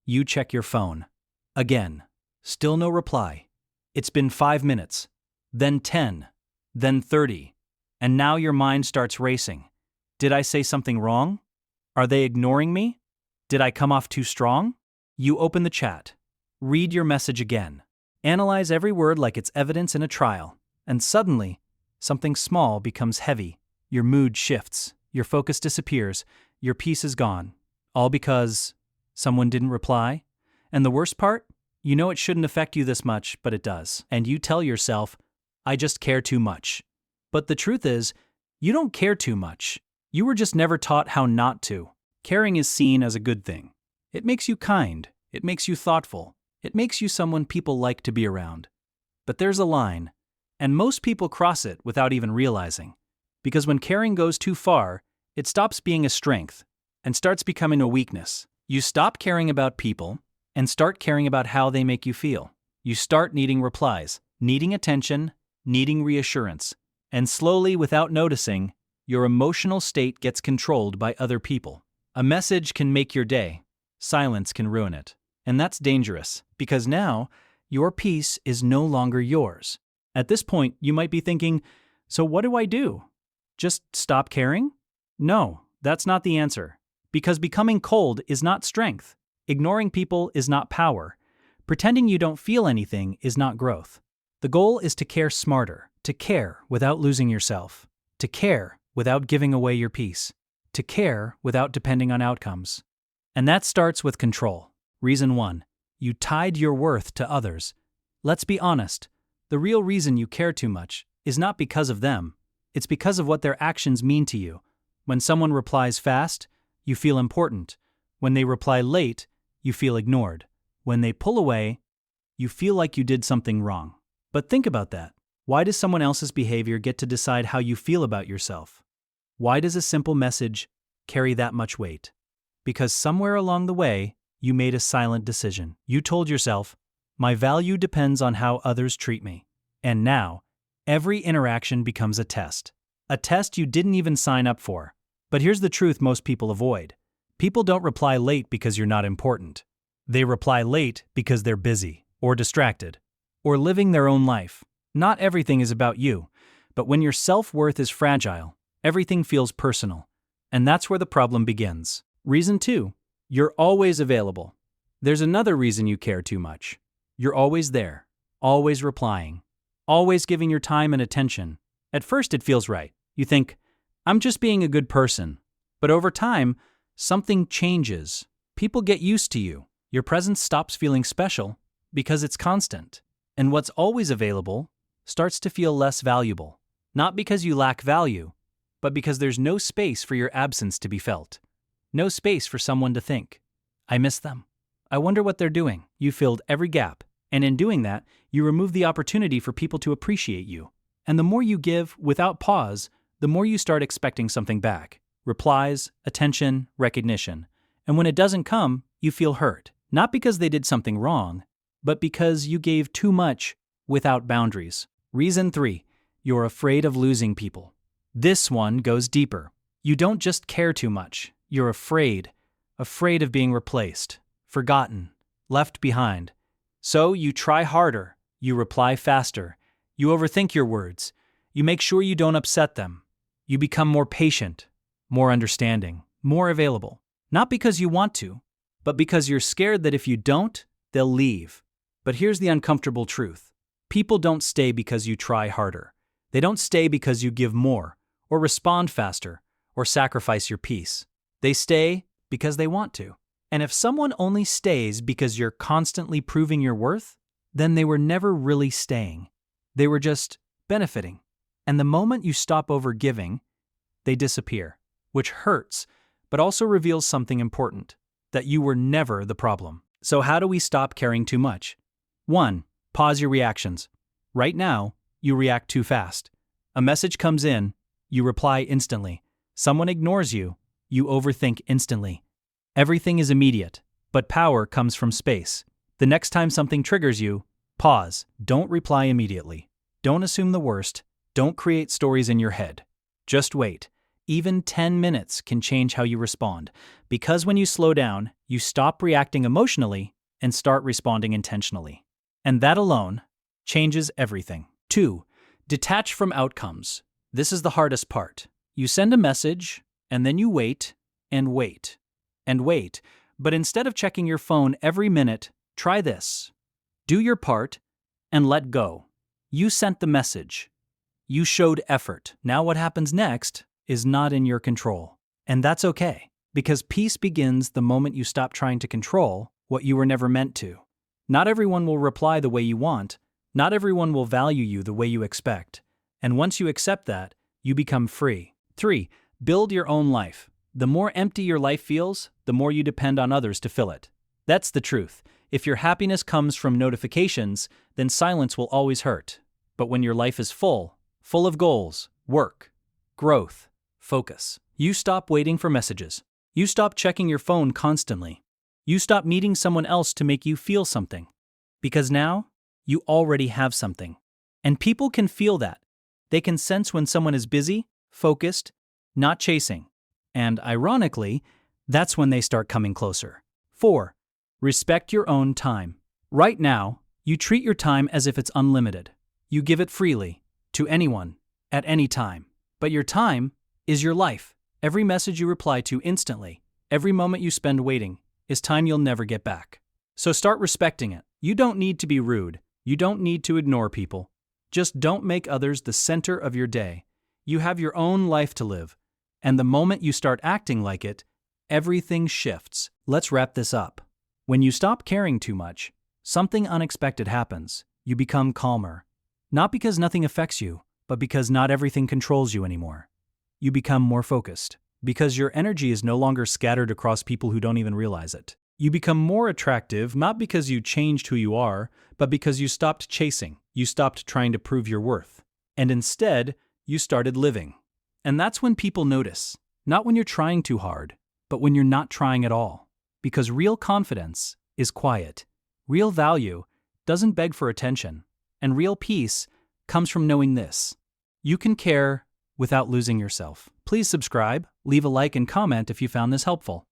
You check your phone. Again. Still no reply. It's been 5 minutes. Then 10. Then 30. And now your mind starts racing. Did I say something wrong? Are they ignoring me? Did I come off too strong? You open the chat. Read your message again. Analyze every word like it's evidence in a trial. And suddenly, something small becomes heavy. Your mood shifts. Your focus disappears. Your peace is gone. All because someone didn't reply? And the worst part? You know it shouldn't affect you this much, but it does. And you tell yourself, I just care too much. But the truth is, you don't care too much. You were just never taught how not to. Caring is seen as a good thing. It makes you kind. It makes you thoughtful. It makes you someone people like to be around. But there's a line, and most people cross it without even realizing. Because when caring goes too far, it stops being a strength and starts becoming a weakness. You stop caring about people and start caring about how they make you feel. You start needing replies, needing attention, needing reassurance. And slowly, without noticing, your emotional state gets controlled by other people. A message can make your day. Silence can ruin it. And that's dangerous, because now, your peace is no longer yours. At this point, you might be thinking, so what do I do? Just stop caring? No, that's not the answer. Because becoming cold is not strength. Ignoring people is not power. Pretending you don't feel anything is not growth. The goal is to care smarter, to care without losing yourself, to care without giving away your peace, to care without depending on outcomes. And that starts with control. Reason 1. You tied your worth to others. Let's be honest. The real reason you care too much is not because of them. It's because of what their actions mean to you. When someone replies fast, you feel important. When they reply late, you feel ignored. When they pull away, you feel like you did something wrong. But think about that. Why does someone else's behavior get to decide how you feel about yourself? Why does a simple message carry that much weight? Because somewhere along the way, you made a silent decision. You told yourself, my value depends on how others treat me. And now, every interaction becomes a test. A test you didn't even sign up for. But here's the truth most people avoid. People don't reply late because you're not important. They reply late because they're busy, or distracted, or living their own life. Not everything is about you, but when your self-worth is fragile, everything feels personal. And that's where the problem begins. Reason 2. You're always available. There's another reason you care too much. You're always there, always replying, always giving your time and attention. At first it feels right. You think, I'm just being a good person. But over time, something changes. People get used to you. Your presence stops feeling special because it's constant. And what's always available starts to feel less valuable. Not because you lack value, but because there's no space for your absence to be felt. No space for someone to think, I miss them. I wonder what they're doing. You filled every gap, and in doing that, you remove the opportunity for people to appreciate you. And the more you give without pause, the more you start expecting something back. Replies, attention, recognition. And when it doesn't come, you feel hurt. Not because they did something wrong, but because you gave too much without boundaries. Reason 3. You're afraid of losing people. This one goes deeper. You don't just care too much. You're afraid of being replaced, forgotten, left behind. So you try harder, you reply faster, you overthink your words, you make sure you don't upset them. You become more patient, more understanding, more available. Not because you want to, but because you're scared that if you don't, they'll leave. But here's the uncomfortable truth. People don't stay because you try harder. They don't stay because you give more, or respond faster, or sacrifice your peace. They stay because they want to. And if someone only stays because you're constantly proving your worth, then they were never really staying. They were just benefiting. And the moment you stop overgiving, they disappear, which hurts, but also reveals something important, that you were never the problem. So how do we stop caring too much? 1. Pause your reactions. Right now, you react too fast. A message comes in, you reply instantly. Someone ignores you, you overthink instantly. Everything is immediate, but power comes from space. The next time something triggers you, pause. Don't reply immediately. Don't assume the worst. Don't create stories in your head. Just wait. Even 10 minutes can change how you respond, because when you slow down, you stop reacting emotionally and start responding intentionally. And that alone changes everything. 2. Detach from outcomes. This is the hardest part. You send a message, and then you wait, and wait, and wait. But instead of checking your phone every minute, try this. Do your part, and let go. You sent the message. You showed effort. Now what happens next is not in your control. And that's okay, because peace begins the moment you stop trying to control what you were never meant to. Not everyone will reply the way you want. Not everyone will value you the way you expect. And once you accept that, you become free. 3. Build your own life. The more empty your life feels, the more you depend on others to fill it. That's the truth. If your happiness comes from notifications, then silence will always hurt. But when your life is full of goals, work, growth, focus, you stop waiting for messages. You stop checking your phone constantly. You stop needing someone else to make you feel something. Because now, you already have something. And people can feel that. They can sense when someone is busy, focused, not chasing. And ironically, that's when they start coming closer. 4. Respect your own time. Right now, you treat your time as if it's unlimited. You give it freely, to anyone, at any time. But your time is your life. Every message you reply to instantly, every moment you spend waiting, is time you'll never get back. So start respecting it. You don't need to be rude. You don't need to ignore people. Just don't make others the center of your day. You have your own life to live. And the moment you start acting like it, everything shifts. Let's wrap this up. When you stop caring too much, something unexpected happens. You become calmer. Not because nothing affects you, but because not everything controls you anymore. You become more focused, because your energy is no longer scattered across people who don't even realize it. You become more attractive, not because you changed who you are, but because you stopped chasing. You stopped trying to prove your worth. And instead, you started living. And that's when people notice, not when you're trying too hard, but when you're not trying at all. Because real confidence is quiet. Real value doesn't beg for attention. And real peace comes from knowing this: you can care without losing yourself. Please subscribe, leave a like and comment if you found this helpful.